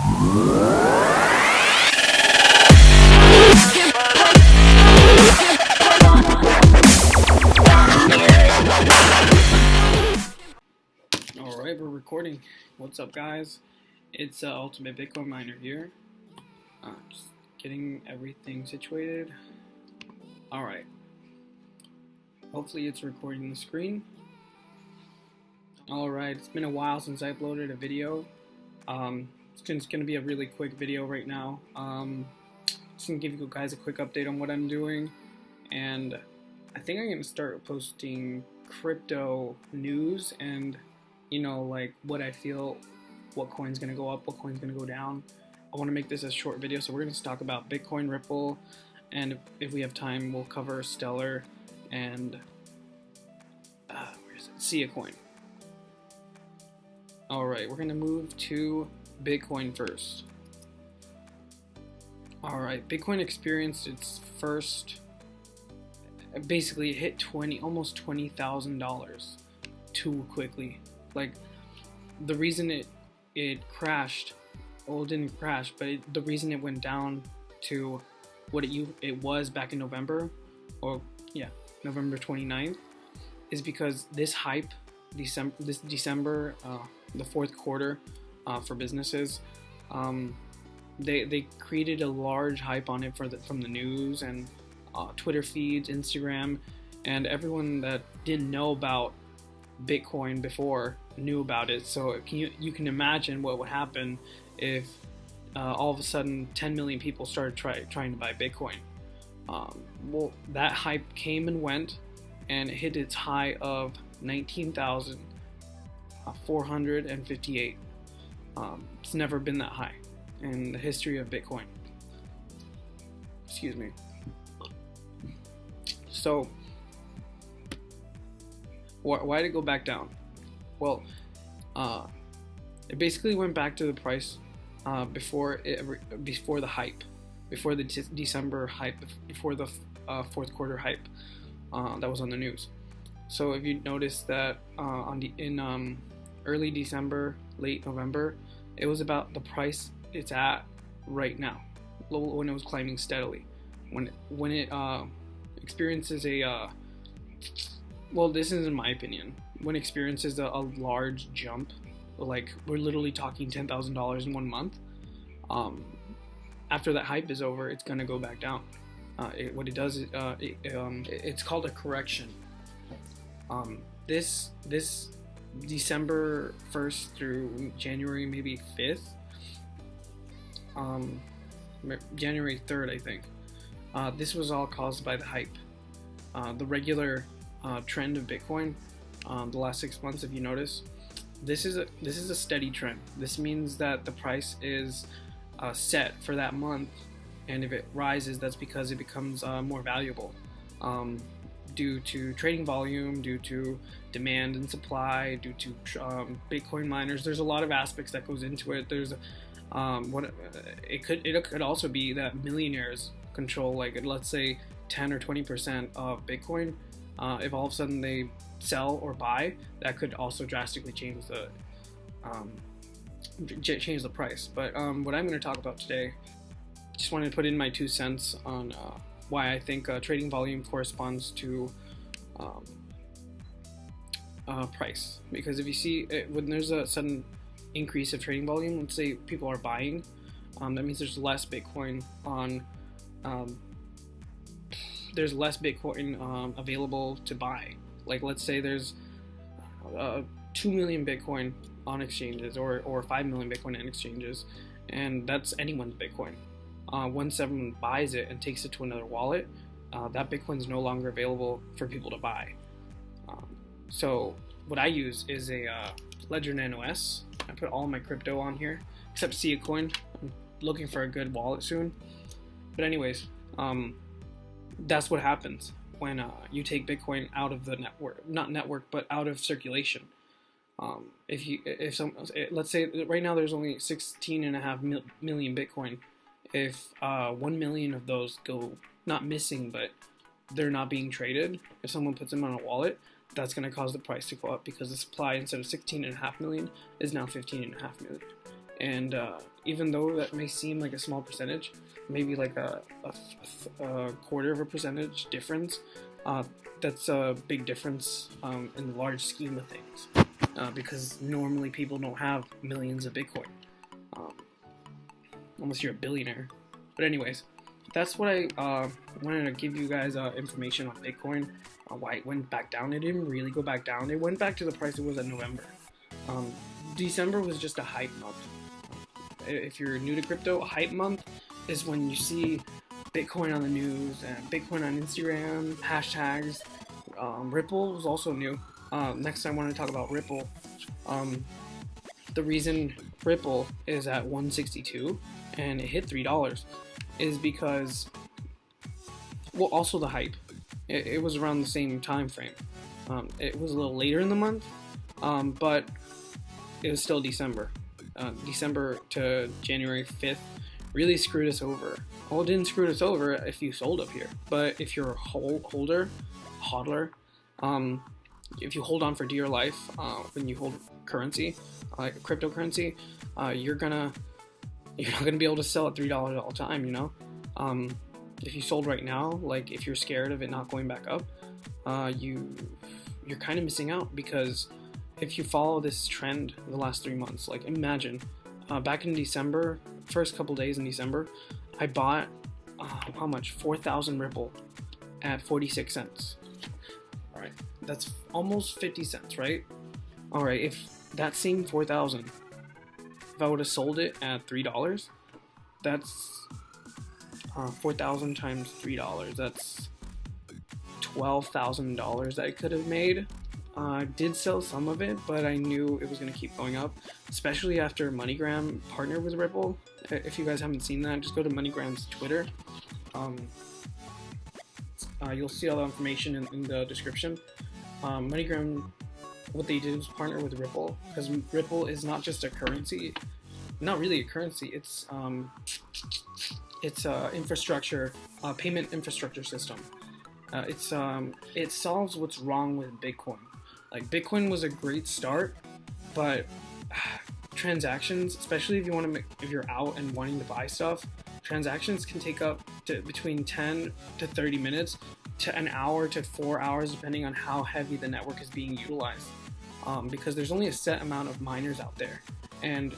Alright, we're recording. What's up, guys? It's Ultimate Bitcoin Miner here. Just getting everything situated. Alright. Hopefully it's recording the screen. Alright, it's been a while since I uploaded a video. It's just going to be a really quick video right now. Just going to give you guys a quick update on what I'm doing. And I think I'm going to start posting crypto news and like what I feel, what coin's gonna go up, what coin's gonna go down. I want to make this a short video, so we're going to talk about Bitcoin, Ripple, and if we have time, we'll cover Stellar and Sia coin. Alright, we're going to move to Bitcoin first. Alright, Bitcoin experienced its first, basically it hit almost $20,000 too quickly. Like, the reason it crashed, well, it didn't crash, but the reason it went down to what it was back in November, November 29th, is because this hype, this December, the fourth quarter for businesses, they created a large hype on it from the news and Twitter feeds, Instagram, and everyone that didn't know about Bitcoin before knew about it. So you can imagine what would happen if all of a sudden 10 million people started trying to buy Bitcoin. Well, that hype came and went, and it hit its high of 19,458. It's never been that high in the history of Bitcoin. Excuse me. So why did it go back down? Well, it basically went back to the price before the hype, before the December hype, before the fourth quarter hype that was on the news. So if you notice that in early December, late November, it was about the price it's at right now, when it was climbing steadily. When it experiences a well, this is in my opinion, when it experiences a large jump, like we're literally talking $10,000 in 1 month, after that hype is over, it's gonna go back down. What it does is it's called a correction. This December 1st through January maybe 5th, January 3rd, I think, this was all caused by the hype. The regular trend of Bitcoin, the last 6 months, if you notice, this is a steady trend. This means that the price is set for that month, and if it rises, that's because it becomes more valuable due to trading volume, due to demand and supply, due to Bitcoin miners. There's a lot of aspects that goes into it. There's it could also be that millionaires control, like, let's say 10 or 20% of Bitcoin. If all of a sudden they sell or buy, that could also drastically change the price. But what I'm going to talk about today, just wanted to put in my 2 cents on why I think trading volume corresponds to price. Because if you see when there's a sudden increase of trading volume, let's say people are buying, that means there's less Bitcoin on. There's less Bitcoin available to buy. Like, let's say there's 2 million Bitcoin on exchanges, or 5 million Bitcoin on exchanges, and that's anyone's Bitcoin. Once someone buys it and takes it to another wallet, that Bitcoin is no longer available for people to buy. So what I use is a Ledger Nano S. I put all my crypto on here except Sia coin. I'm looking for a good wallet soon. But anyways, that's what happens when you take Bitcoin out of the network, but out of circulation. Let's say right now there's only 16.5 million Bitcoin. If 1 million of those go not missing, but they're not being traded, if someone puts them on a wallet, that's going to cause the price to go up, because the supply, instead of 16.5 million, is now 15.5 million. And even though that may seem like a small percentage, maybe like a quarter of a percentage difference, that's a big difference in the large scheme of things, because normally people don't have millions of Bitcoin, unless you're a billionaire. But anyways, that's what I wanted to give you guys information on Bitcoin, why it went back down. It didn't really go back down. It went back to the price it was in November. December was just a hype month. If you're new to crypto, a hype month is when you see Bitcoin on the news and Bitcoin on Instagram, hashtags. Ripple was also new. Next I want to talk about Ripple. The reason Ripple is at 162 and it hit $3 is because, well, also the hype. It was around the same time frame. It was a little later in the month, but it was still December. December to January 5th really screwed us over. Well, it didn't screw us over if you sold up here, but if you're a hodler, if you hold on for dear life, when you hold currency, like cryptocurrency, you're not gonna be able to sell at $3 all the time, you know. If you sold right now, like if you're scared of it not going back up, you're kind of missing out, because if you follow this trend the last 3 months, like imagine back in December, first couple days in December, I bought how much? 4,000 Ripple at 46 cents. All right, that's almost 50 cents, right? All right, if that same 4,000, if I would have sold it at $3, that's 4,000 times $3. That's $12,000 that I could have made. I did sell some of it, but I knew it was going to keep going up, especially after MoneyGram partnered with Ripple. If you guys haven't seen that, just go to MoneyGram's Twitter. You'll see all the information in the description. MoneyGram, what they did was partner with Ripple, because Ripple is not just a currency, not really a currency. It's infrastructure, payment infrastructure system. It solves what's wrong with Bitcoin. Like Bitcoin was a great start, but transactions, especially if you want to if you're out and wanting to buy stuff, transactions can take up to between 10 to 30 minutes to an hour to 4 hours, depending on how heavy the network is being utilized. Because there's only a set amount of miners out there, and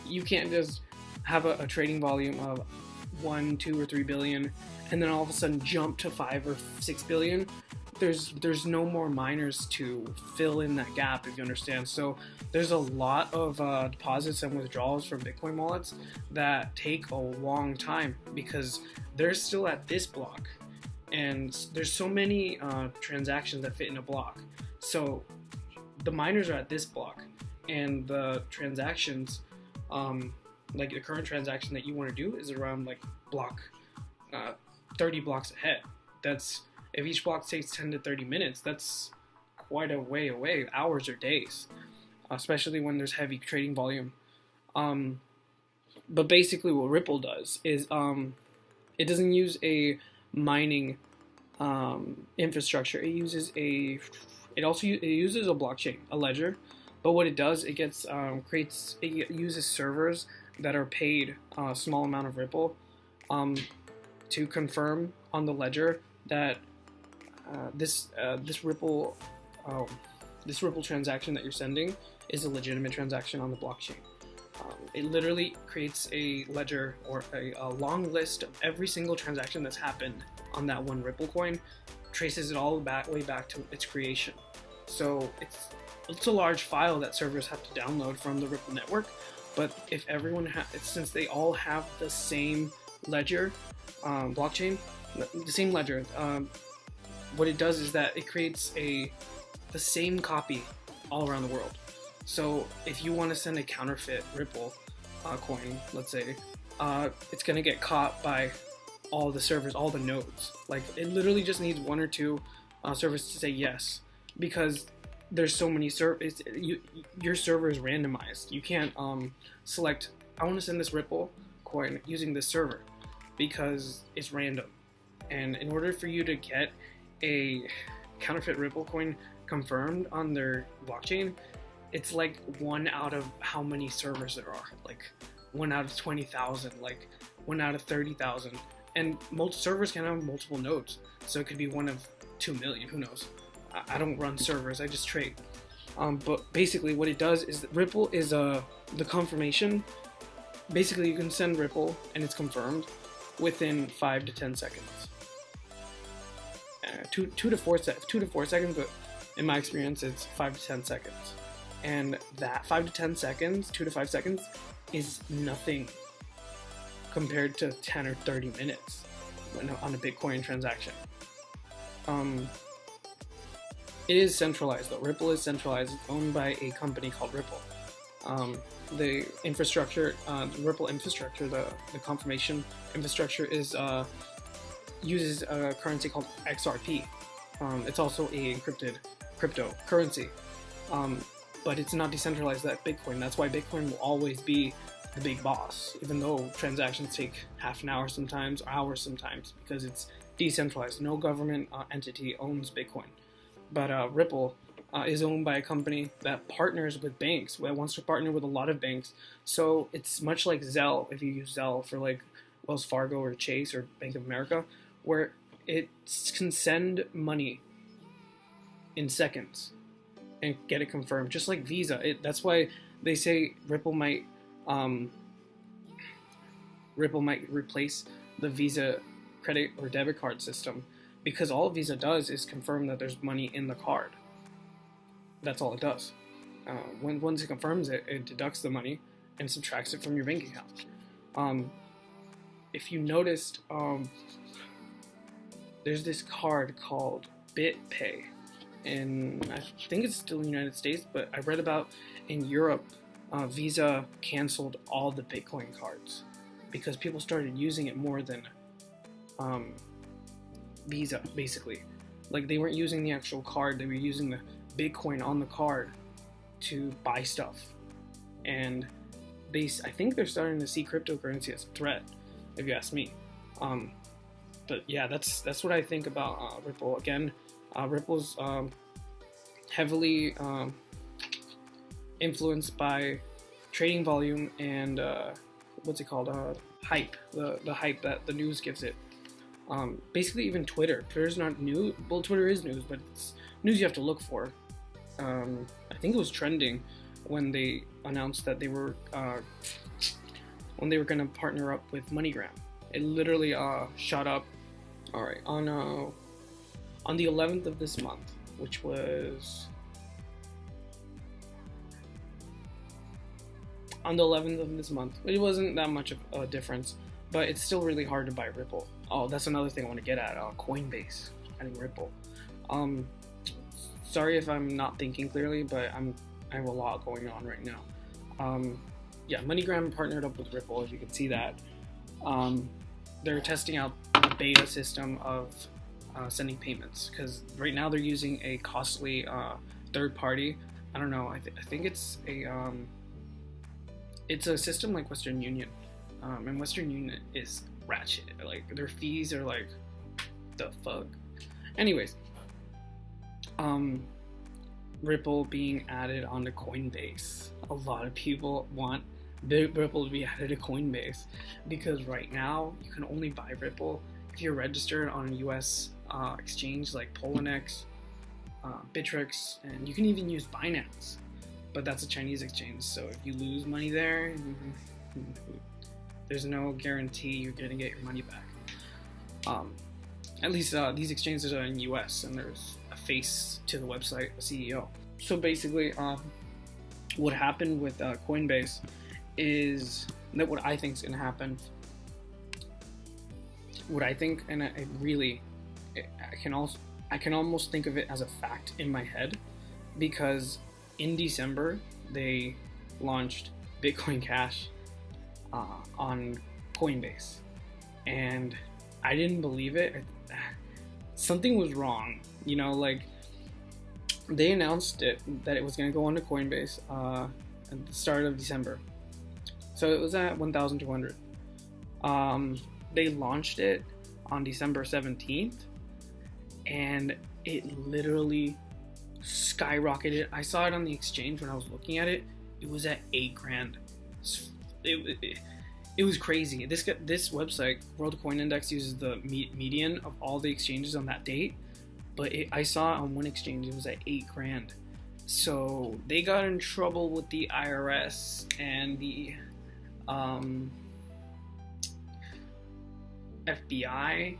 you can't just have a trading volume of 1, 2, or 3 billion and then all of a sudden jump to 5 or 6 billion. There's no more miners to fill in that gap, if you understand. So there's a lot of deposits and withdrawals from Bitcoin wallets that take a long time, because they're still at this block, and there's so many transactions that fit in a block. So the miners are at this block, and the transactions, like the current transaction that you want to do is around like block 30 blocks ahead. That's, if each block takes 10 to 30 minutes, that's quite a way away, hours or days, especially when there's heavy trading volume. But basically what Ripple does is it doesn't use a mining infrastructure. It uses it uses a blockchain, a ledger. But what it does, it uses servers that are paid a small amount of Ripple to confirm on the ledger that this Ripple transaction that you're sending is a legitimate transaction on the blockchain. It literally creates a ledger, or a long list of every single transaction that's happened on that one Ripple coin, traces it all way back to its creation. So it's a large file that servers have to download from the Ripple network. But if everyone since they all have the same ledger, blockchain, the same ledger, what it does is that it creates the same copy all around the world. So if you want to send a counterfeit Ripple coin, let's say, it's going to get caught by all the servers, all the nodes. Like, it literally just needs 1 or 2 servers to say yes, because there's so many servers. Your server is randomized. You can't select, I want to send this Ripple coin using this server, because it's random. And in order for you to get a counterfeit Ripple coin confirmed on their blockchain, it's like 1 out of how many servers there are, like 1 out of 20,000, like 1 out of 30,000. And most servers can have multiple nodes, so it could be 1 of 2 million, who knows. I don't run servers, I just trade. But basically what it does is that Ripple is the confirmation. Basically you can send Ripple and it's confirmed within 5 to 10 seconds. 2 to 4 seconds, but in my experience it's 5 to 10 seconds. And that 5 to 10 seconds, 2 to 5 seconds, is nothing compared to 10 or 30 minutes on a Bitcoin transaction. It is centralized though. Ripple is centralized. It's owned by a company called Ripple. The infrastructure, the Ripple infrastructure, the confirmation infrastructure uses a currency called XRP. It's also a encrypted cryptocurrency, but it's not decentralized like Bitcoin. That's why Bitcoin will always be the big boss, even though transactions take half an hour sometimes, or hours sometimes, because it's decentralized. No government entity owns Bitcoin. But Ripple is owned by a company that partners with banks, that wants to partner with a lot of banks. So it's much like Zelle, if you use Zelle for like Wells Fargo or Chase or Bank of America, where it can send money in seconds and get it confirmed, just like Visa. That's why they say Ripple might replace the Visa credit or debit card system, because all Visa does is confirm that there's money in the card. That's all it does. Once it confirms it, it deducts the money and subtracts it from your bank account. If you noticed, there's this card called BitPay, and I think it's still in the United States, but I read about in Europe, Visa canceled all the Bitcoin cards because people started using it more than Visa, basically. Like, they weren't using the actual card, they were using the Bitcoin on the card to buy stuff. And I think they're starting to see cryptocurrency as a threat, if you ask me. But yeah, that's what I think about Ripple. Again, Ripple's heavily influenced by trading volume and what's it called? Hype. The hype that the news gives it. Basically, even Twitter. Twitter's not new. Well, Twitter is news, but it's news you have to look for. I think it was trending when they announced that they were going to partner up with MoneyGram. It literally shot up. All right, on the 11th of this month, which was on the 11th of this month. It wasn't that much of a difference, but it's still really hard to buy Ripple. Oh, that's another thing I want to get at. Coinbase adding Ripple. Sorry if I'm not thinking clearly, but I have a lot going on right now. Yeah, MoneyGram partnered up with Ripple, as you can see that. They're testing out the beta system of sending payments, because right now they're using a costly third party. I don't know. I think it's a system like Western Union, and Western Union is ratchet. Like, their fees are like, the fuck. Anyways, Ripple being added onto Coinbase. A lot of people want Ripple to be added to Coinbase, because right now you can only buy Ripple if you're registered on a US exchange like Poloniex, Bittrex, and you can even use Binance, but that's a Chinese exchange, so if you lose money there, there's no guarantee you're going to get your money back. At least these exchanges are in the US, and there's a face to the website, a CEO. So basically, what happened with Coinbase is that what I think is going to happen. What I think, and I can almost think of it as a fact in my head, because in December they launched Bitcoin Cash on Coinbase, and I didn't believe it. Something was wrong, you know. Like, they announced that it was going to go onto Coinbase at the start of December, so it was at 1,200. They launched it on December 17th, and it literally skyrocketed. I saw it on the exchange when I was looking at it. It was at 8 grand. It was crazy. This website, World Coin Index, uses the median of all the exchanges on that date, but I saw on one exchange it was at 8 grand. So they got in trouble with the IRS and the FBI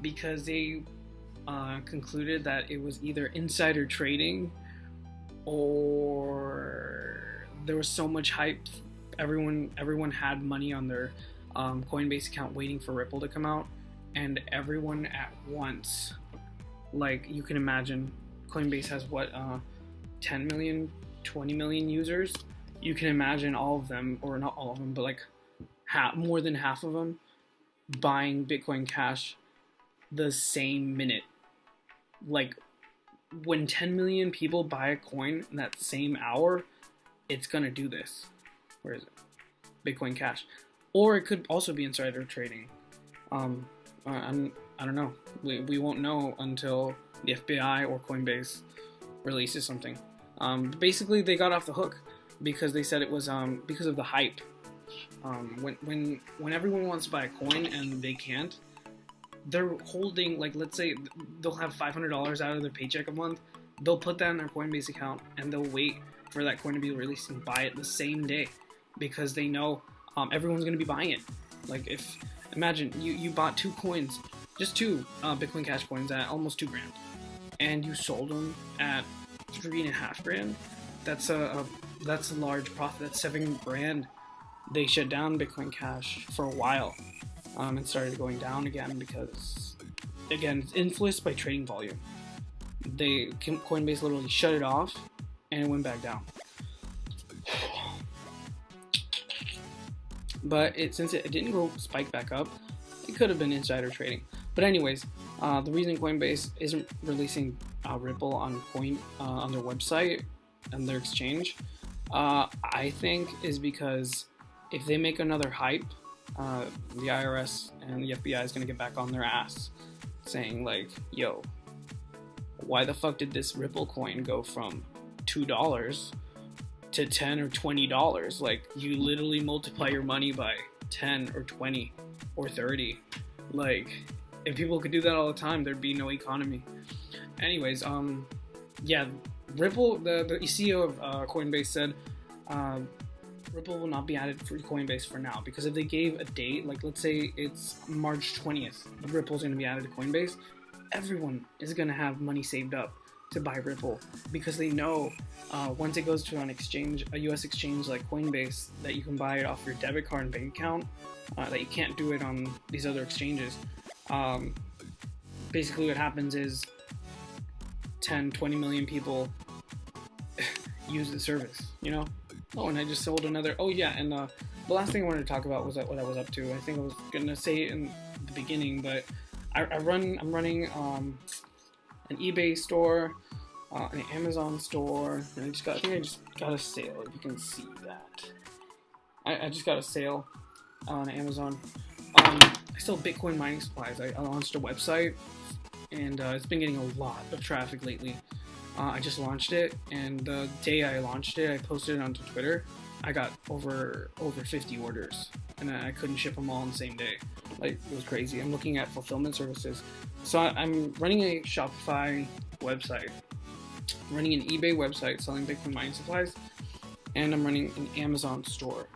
because they concluded that it was either insider trading or there was so much hype. Everyone had money on their Coinbase account waiting for Ripple to come out, and everyone at once, like you can imagine, Coinbase has what 10 million, 20 million users. You can imagine all of them, or not all of them, but like more than half of them buying Bitcoin Cash the same minute. Like when 10 million people buy a coin in that same hour, it's gonna do this. Where is it? Bitcoin Cash. Or it could also be insider trading. I don't know. We won't know until the FBI or Coinbase releases something. Basically, they got off the hook because they said it was because of the hype. When everyone wants to buy a coin and they can't, they're holding, like, let's say they'll have $500 out of their paycheck a month. They'll put that in their Coinbase account and they'll wait for that coin to be released and buy it the same day because they know everyone's going to be buying it. Like, if imagine you bought 2 coins, just 2 Bitcoin Cash coins at almost 2 grand, and you sold them at 3.5 grand. That's a large profit. That's 7 grand. They shut down Bitcoin Cash for a while and started going down again because, again, it's influenced by trading volume. Coinbase literally shut it off and it went back down. But since it didn't go spike back up, it could have been insider trading. But anyways, the reason Coinbase isn't releasing Ripple on their website and their exchange, I think, is because if they make another hype, the IRS and the FBI is going to get back on their ass, saying like, yo, why the fuck did this Ripple coin go from $2 to $10 or $20? Like, you literally multiply your money by 10 or 20 or 30. Like, if people could do that all the time, there'd be no economy. Anyways, yeah, Ripple, the CEO of Coinbase said Ripple will not be added for Coinbase for now, because if they gave a date, like let's say it's March 20th, Ripple's going to be added to Coinbase, everyone is going to have money saved up to buy Ripple, because they know once it goes to an exchange, a US exchange like Coinbase, that you can buy it off your debit card and bank account, that you can't do it on these other exchanges. Basically what happens is 10-20 million people use the service, you know? Oh, and I just sold another. Oh yeah, and the last thing I wanted to talk about was what I was up to. I think I was gonna say it in the beginning, but I'm running an eBay store, an Amazon store, and I think I just got a sale. If you can see that, I just got a sale on Amazon. I sell Bitcoin mining supplies. I launched a website, and it's been getting a lot of traffic lately. I just launched it, and the day I launched it, I posted it onto Twitter. I got over 50 orders, and I couldn't ship them all on the same day. Like, it was crazy. I'm looking at fulfillment services. So I'm running a Shopify website, running an eBay website selling Bitcoin mining supplies, and I'm running an Amazon store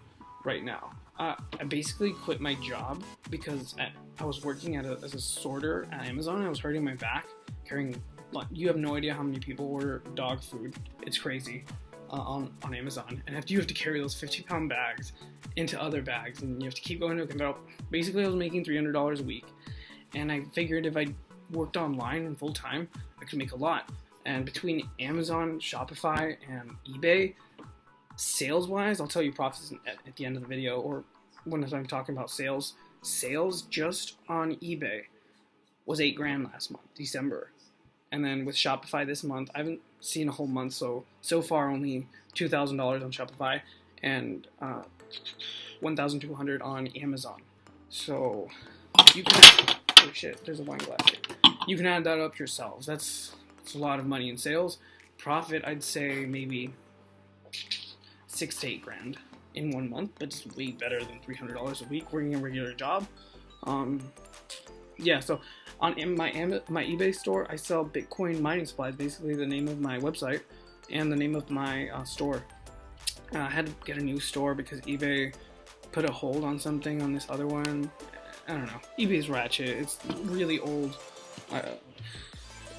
right now. I basically quit my job because I was working as a sorter at Amazon, and I was hurting my back carrying. You have no idea how many people order dog food. It's crazy on Amazon. And you have to carry those 50-pound bags into other bags, and you have to keep going to a conveyor. Basically, I was making $300 a week. And I figured if I worked online full time, I could make a lot. And between Amazon, Shopify, and eBay, sales-wise, I'll tell you profits at the end of the video, or when I'm talking about sales. Sales just on eBay was $8 grand last month, December. And then with Shopify this month, I haven't seen a whole month, so far only $2,000 on Shopify and $1,200 on Amazon. So you can, oh shit, there's a wine glass here. You can add that up yourselves. That's a lot of money in sales. Profit, I'd say maybe 6 to 8 grand in 1 month, but it's way better than $300 a week working a regular job. Yeah, so on my eBay store, I sell Bitcoin mining supplies, basically the name of my website and the name of my store. I had to get a new store because eBay put a hold on something on this other one. I don't know. eBay's ratchet. It's really old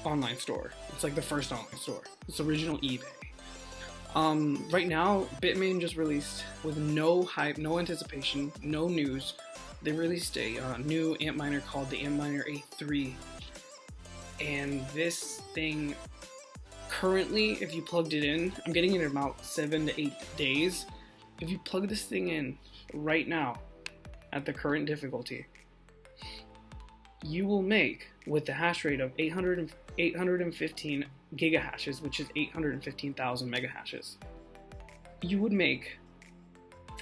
online store. It's like the first online store. It's original eBay. Right now, Bitmain just released with no hype, no anticipation, no news. They released a new Antminer called the Antminer A3. And this thing, currently, if you plugged it in, I'm getting it in about 7 to 8 days. If you plug this thing in right now at the current difficulty, you will make, with the hash rate of 815 gigahashes, which is 815,000 megahashes, you would make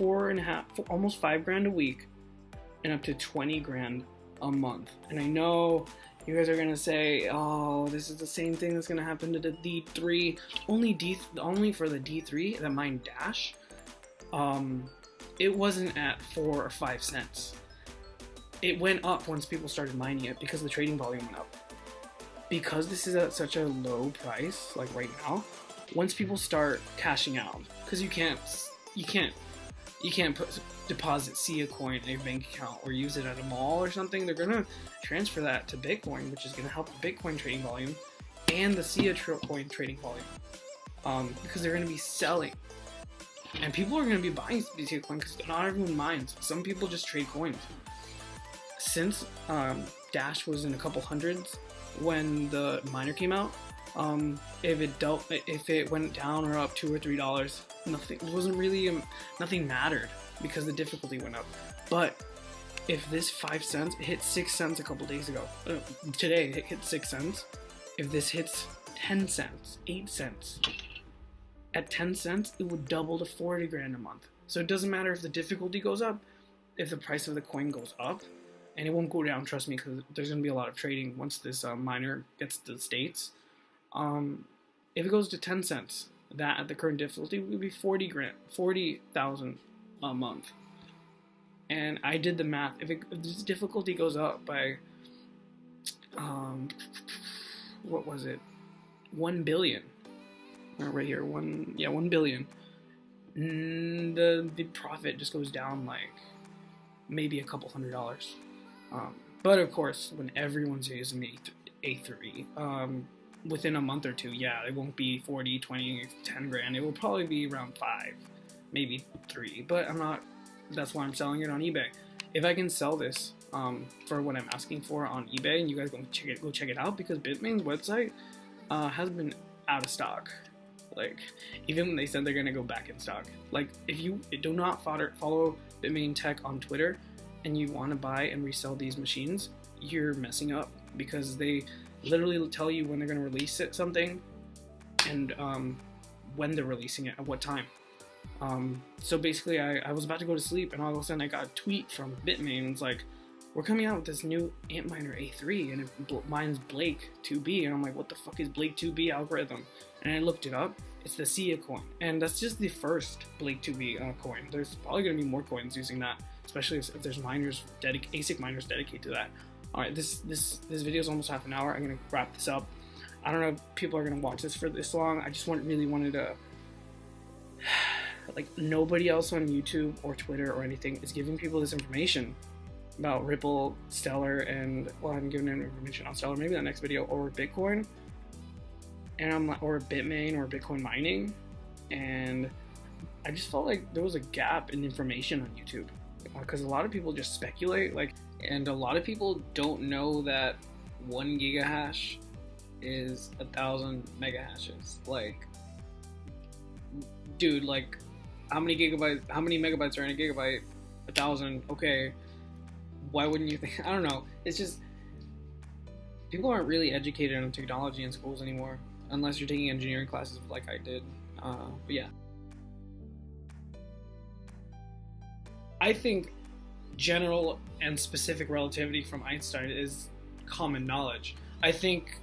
almost 5 grand a week and up to 20 grand a month. And I know you guys are gonna say, oh, this is the same thing that's gonna happen to the D3. Only for the D3 that mine Dash, it wasn't at 4 or 5 cents. It went up once people started mining it because the trading volume went up. Because this is at such a low price, like right now, once people start cashing out, because you can't deposit SIA coin in a bank account or use it at a mall or something, they're gonna transfer that to Bitcoin, which is gonna help the Bitcoin trading volume and the SIA coin trading volume, because they're gonna be selling, and people are gonna be buying SIA coin because not everyone mines. Some people just trade coins. Since Dash was in a couple hundreds when the miner came out, if it went down or up $2 or $3, nothing mattered because the difficulty went up. But if this 5 cents, it hit 6 cents a couple days ago. Today it hit 6 cents. If this hits 10 cents, 8 cents, at 10 cents, it would double to 40 grand a month. So it doesn't matter if the difficulty goes up, if the price of the coin goes up. And it won't go down, trust me, because there's going to be a lot of trading once this miner gets to the States. If it goes to 10 cents, that at the current difficulty would be 40,000 a month. And I did the math. If this difficulty goes up by, what was it? 1 billion. Right here, 1 billion. The profit just goes down like maybe a couple $100. But of course, when everyone's using the A3, within a month or two, yeah, it won't be 40, 20, 10 grand. It will probably be around 5, maybe 3. But that's why I'm selling it on eBay. If I can sell this for what I'm asking for on eBay, and you guys go check it out, because Bitmain's website has been out of stock. Like, even when they said they're gonna go back in stock. Like, if you do not follow Bitmain Tech on Twitter, and you want to buy and resell these machines, you're messing up, because they literally tell you when they're going to release something and when they're releasing it, at what time. So basically, I was about to go to sleep, and all of a sudden I got a tweet from Bitmain. It's like, we're coming out with this new Antminer A3, and it mines Blake 2B, and I'm like, what the fuck is Blake 2B algorithm? And I looked it up. It's the SIA coin, and that's just the first Blake 2B coin. There's probably going to be more coins using that, especially if there's ASIC miners dedicated to that. All right, this video is almost half an hour. I'm gonna wrap this up. I don't know if people are gonna watch this for this long. I just really wanted to, like, nobody else on YouTube or Twitter or anything is giving people this information about Ripple, Stellar, and, well, I'm giving them information on Stellar, maybe the next video, or Bitcoin, and or Bitmain or Bitcoin mining, and I just felt like there was a gap in information on YouTube, because a lot of people just speculate, and a lot of people don't know that 1 gigahash is 1,000 megahashes. Like, dude, like, how many megabytes are in a gigabyte? 1,000. Okay, why wouldn't you think? I don't know. It's just, people aren't really educated on technology in schools anymore, unless you're taking engineering classes like I did. But yeah, I think general and specific relativity from Einstein is common knowledge. I think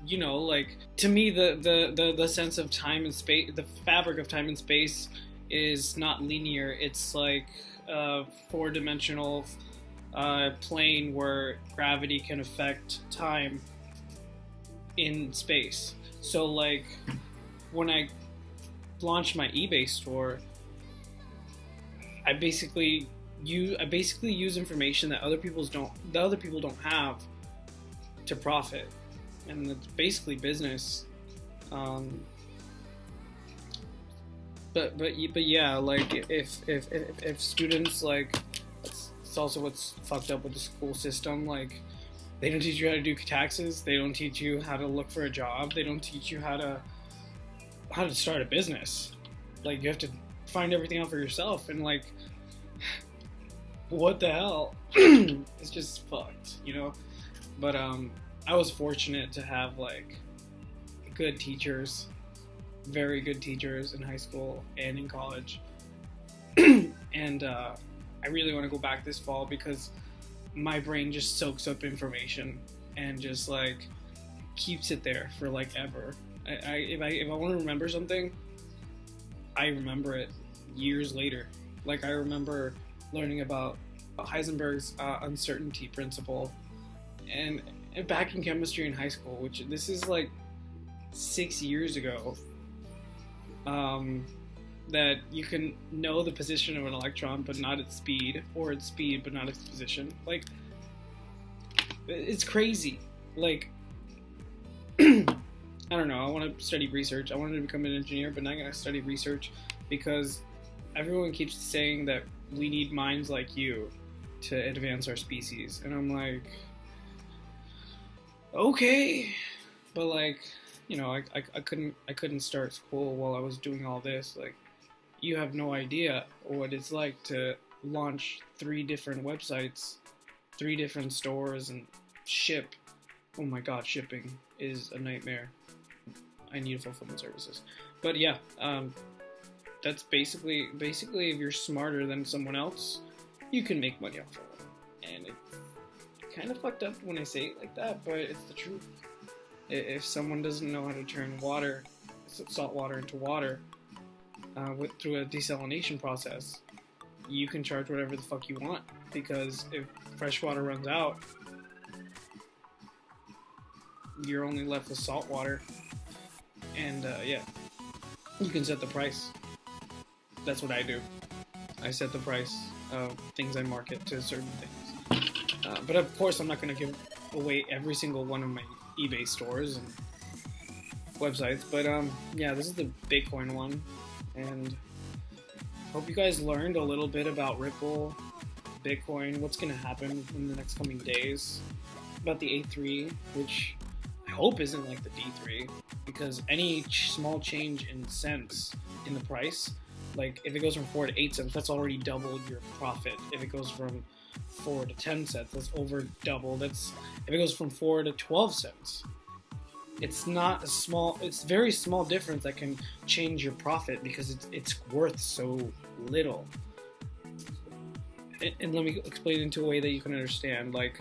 you know, like, to me, the sense of time and space, the fabric of time and space is not linear. It's like a four-dimensional plane where gravity can affect time in space. So like when I launched my eBay store, I basically use information that other people don't have to profit, and it's basically business. But yeah, like if students, like, it's also what's fucked up with the school system. Like, they don't teach you how to do taxes. They don't teach you how to look for a job. They don't teach you how to start a business. Like, you have to find everything out for yourself, and like, what the hell? It's just fucked, you know. But I was fortunate to have like good teachers, very good teachers in high school and in college. And I really want to go back this fall because my brain just soaks up information and just like keeps it there for like ever. If I want to remember something, I remember it years later. Like, I remember learning about Heisenberg's uncertainty principle, and back in chemistry in high school, which this is like 6 years ago, that you can know the position of an electron but not its speed, or its speed but not its position. Like, it's crazy. Like, I don't know, I want to study research. I wanted to become an engineer, but now I'm going to study research because everyone keeps saying that we need minds like you to advance our species. And I'm like, okay. But like, you know, I couldn't start school while I was doing all this. Like, you have no idea what it's like to launch 3 different websites, 3 different stores, and ship. Oh my god, shipping is a nightmare. I need fulfillment services. But yeah, that's basically if you're smarter than someone else, you can make money off of it. And it's kind of fucked up when I say it like that, but it's the truth. If someone doesn't know how to turn salt water into water through a desalination process, you can charge whatever the fuck you want, because if fresh water runs out, you're only left with salt water. And yeah, you can set the price. That's what I do. I set the price of things I market to certain things. But of course, I'm not going to give away every single one of my eBay stores and websites. But yeah, this is the Bitcoin one. And hope you guys learned a little bit about Ripple, Bitcoin, what's going to happen in the next coming days, about the A3, which I hope isn't like the D3, because any small change in cents in the price, like if it goes from 4 to 8 cents, that's already doubled your profit. If it goes from 4 to 10 cents, that's over double. If it goes from 4 to 12 cents, it's not a small, it's very small difference that can change your profit because it's worth so little. And let me explain it into a way that you can understand. Like,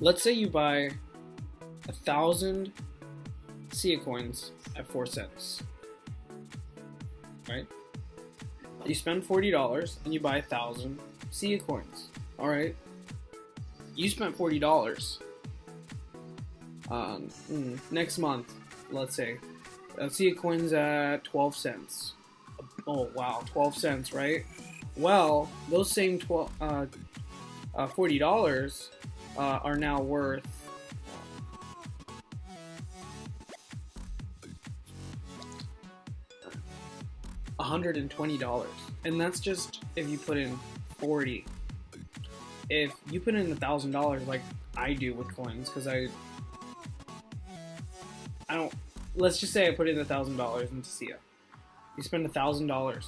let's say you buy 1,000 SIA coins at 4 cents, right? You spend $40 and you buy 1,000 SIA coins. All right, you spent $40. Next month, let's say, SIA coins at 12 cents. Oh wow, 12 cents, right? Well, those same $40 are now worth $120, and that's just if you put in 40. If you put in $1,000 like I do with coins, because I don't. Let's just say I put in $1,000 into SIA. You spend $1,000,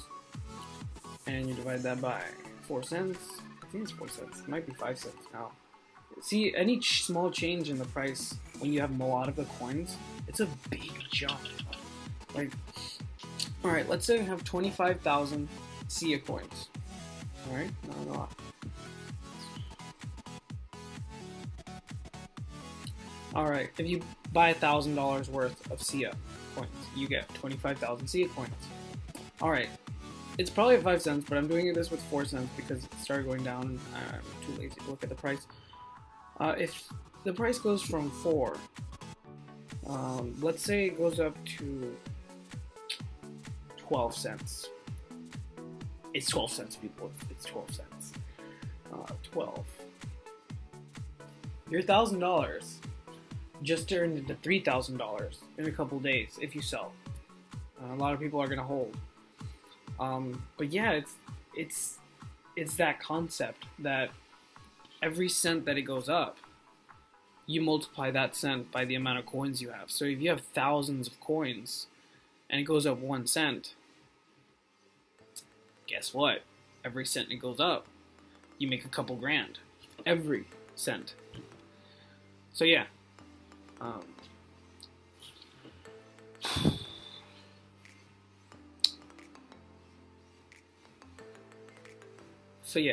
and you divide that by 4 cents. I think it's 4 cents. It might be 5 cents now. See, any small change in the price when you have a lot of the coins, it's a big jump. Like, all right, let's say I have 25,000 SIA coins. All right, not a lot. Alright, if you buy $1,000 worth of SIA coins, you get 25,000 SIA coins. Alright, it's probably at 5 cents, but I'm doing this with 4 cents because it started going down. I'm too lazy to look at the price. If the price goes from 4, let's say it goes up to 12 cents. It's 12 cents, people. It's 12 cents. 12. Your $1,000 just turned into $3,000 in a couple days if you sell. A lot of people are gonna hold. But yeah, it's that concept that every cent that it goes up, you multiply that cent by the amount of coins you have. So if you have thousands of coins and it goes up 1 cent, guess what? Every cent it goes up, you make a couple grand. Every cent. So yeah.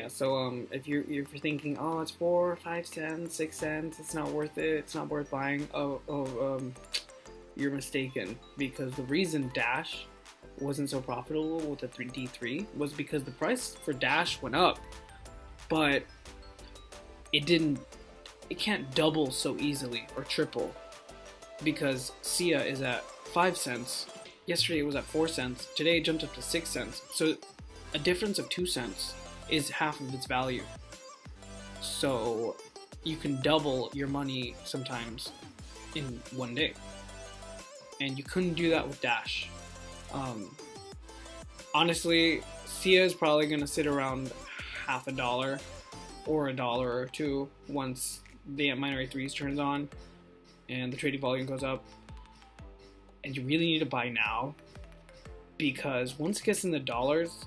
So if you're thinking, oh, it's 4, 5 cents, 6 cents, it's not worth it, it's not worth buying. You're mistaken, because the reason Dash wasn't so profitable with the D3 was because the price for Dash went up, but it can't double so easily or triple, because SIA is at 5 cents. Yesterday it was at 4 cents. Today it jumped up to 6 cents. So a difference of 2 cents is half of its value. So you can double your money sometimes in 1 day. And you couldn't do that with Dash. Honestly, SIA is probably going to sit around half a dollar or $1 or $2 once the Antminer A3 turns on and the trading volume goes up. And you really need to buy now, because once it gets in the dollars,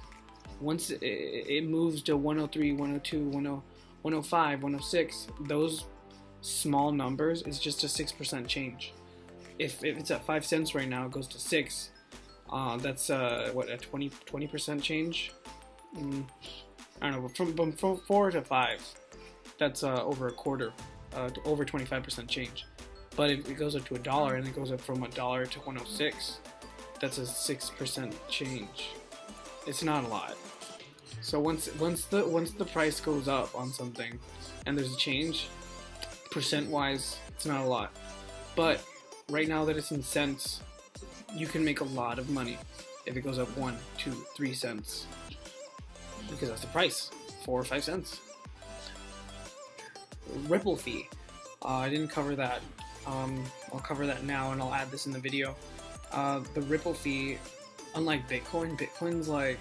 once it moves to 103, 102, 105, 106, those small numbers is just a 6% change. If it's at 5 cents right now, it goes to 6. That's what, a 20% change? I don't know, from 4 to 5, that's over a quarter, over 25% change. But if it goes up to $1 and it goes up from $1 to 106, that's a 6% change. It's not a lot. So once the price goes up on something and there's a change, percent-wise, it's not a lot. But right now that it's in cents, you can make a lot of money if it goes up 1, 2, 3 cents, because that's the price, 4 or 5 cents. Ripple fee, I didn't cover that. I'll cover that now, and I'll add this in the video. The Ripple fee, unlike Bitcoin's like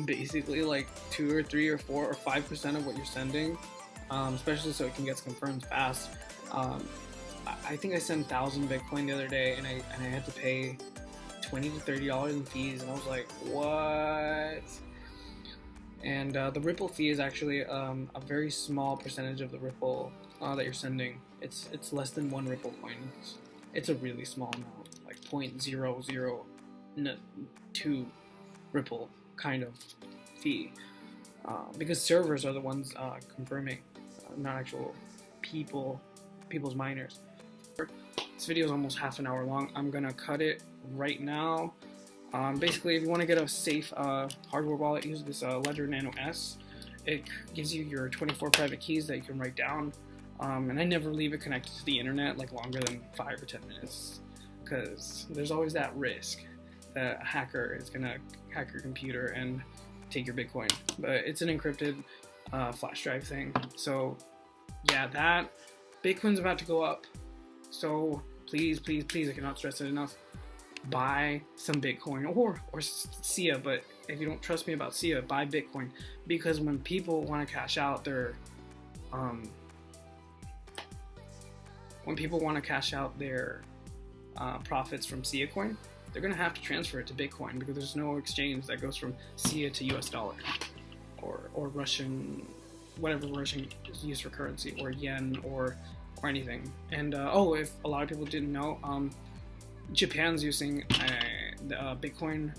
basically like 2 or 3 or 4 or 5% of what you're sending, especially so it can get confirmed fast. I think I sent 1,000 Bitcoin the other day, and I had to pay $20 to $30 in fees, and I was like, what? And the Ripple fee is actually a very small percentage of the Ripple that you're sending. It's less than 1 Ripple coin. It's a really small amount, like 0.002 Ripple kind of fee, because servers are the ones confirming, not actual people's miners. This video is almost half an hour long. I'm gonna cut it right now. Basically, if you want to get a safe hardware wallet, use this Ledger Nano S. It gives you your 24 private keys that you can write down, and I never leave it connected to the internet like longer than 5 or 10 minutes, because there's always that risk that a hacker is gonna hack your computer and take your Bitcoin. But it's an encrypted flash drive thing. So yeah, that Bitcoin's about to go up. So please, please, please, I cannot stress it enough. Buy some Bitcoin or SIA, but if you don't trust me about SIA, buy Bitcoin, because when people want to cash out their profits from SIA coin, they're gonna have to transfer it to Bitcoin, because there's no exchange that goes from SIA to US dollar or Russian, whatever Russian is used for currency, or yen or anything. And if a lot of people didn't know, Japan's using Bitcoin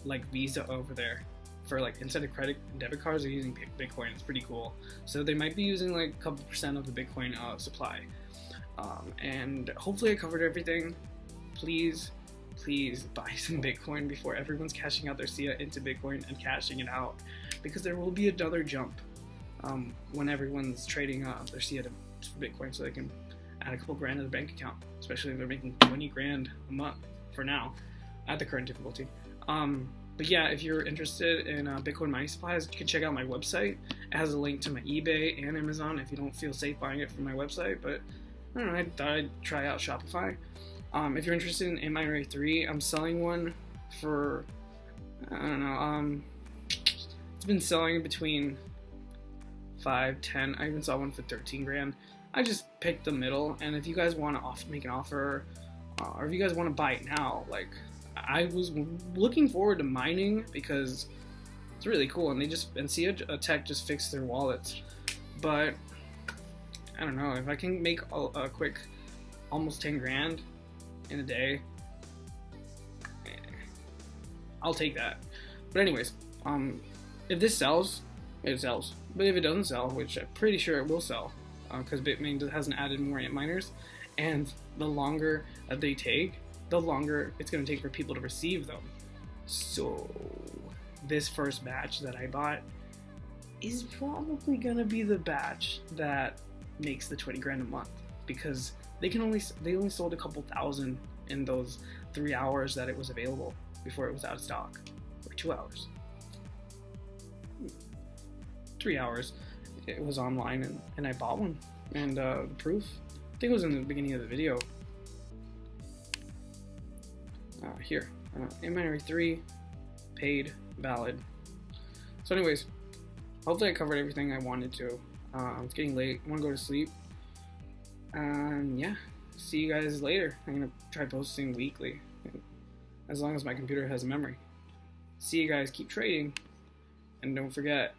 like Visa over there for, like, instead of credit and debit cards, they're using Bitcoin. It's pretty cool. So they might be using like a couple % of the Bitcoin supply. And hopefully I covered everything. Please buy some Bitcoin before everyone's cashing out their SIA into Bitcoin and cashing it out, because there will be another jump when everyone's trading their SIA to Bitcoin, so they can add a couple grand to their bank account, especially if they're making 20 grand a month for now at the current difficulty. But yeah, if you're interested in Bitcoin mining supplies, you can check out my website. It has a link to my eBay and Amazon if you don't feel safe buying it from my website, but I don't know, I thought I'd try out Shopify. If you're interested in Antminer A3, I'm selling one for, I don't know, it's been selling between 5, 10, I even saw one for 13 grand. I just picked the middle, and if you guys want to make an offer, or if you guys want to buy it now, like, I was looking forward to mining because it's really cool, and SIA Tech just fixed their wallets, but I don't know, if I can make a quick almost 10 grand in a day, I'll take that. But anyways, if this sells, it sells. But if it doesn't sell, which I'm pretty sure it will sell, because Bitmain hasn't added more Antminers, and the longer they take, the longer it's going to take for people to receive them. So this first batch that I bought is probably going to be the batch that makes the 20 grand a month, because they only sold a couple thousand in those 3 hours that it was available before it was out of stock, or 2 hours. 3 hours it was online, and I bought one, and the proof, I think it was in the beginning of the video. Here, Antminer A3, paid, valid. So anyways, hopefully I covered everything I wanted to. It's getting late, I want to go to sleep. Yeah, see you guys later. I'm going to try posting weekly, as long as my computer has memory. See you guys, keep trading, and don't forget,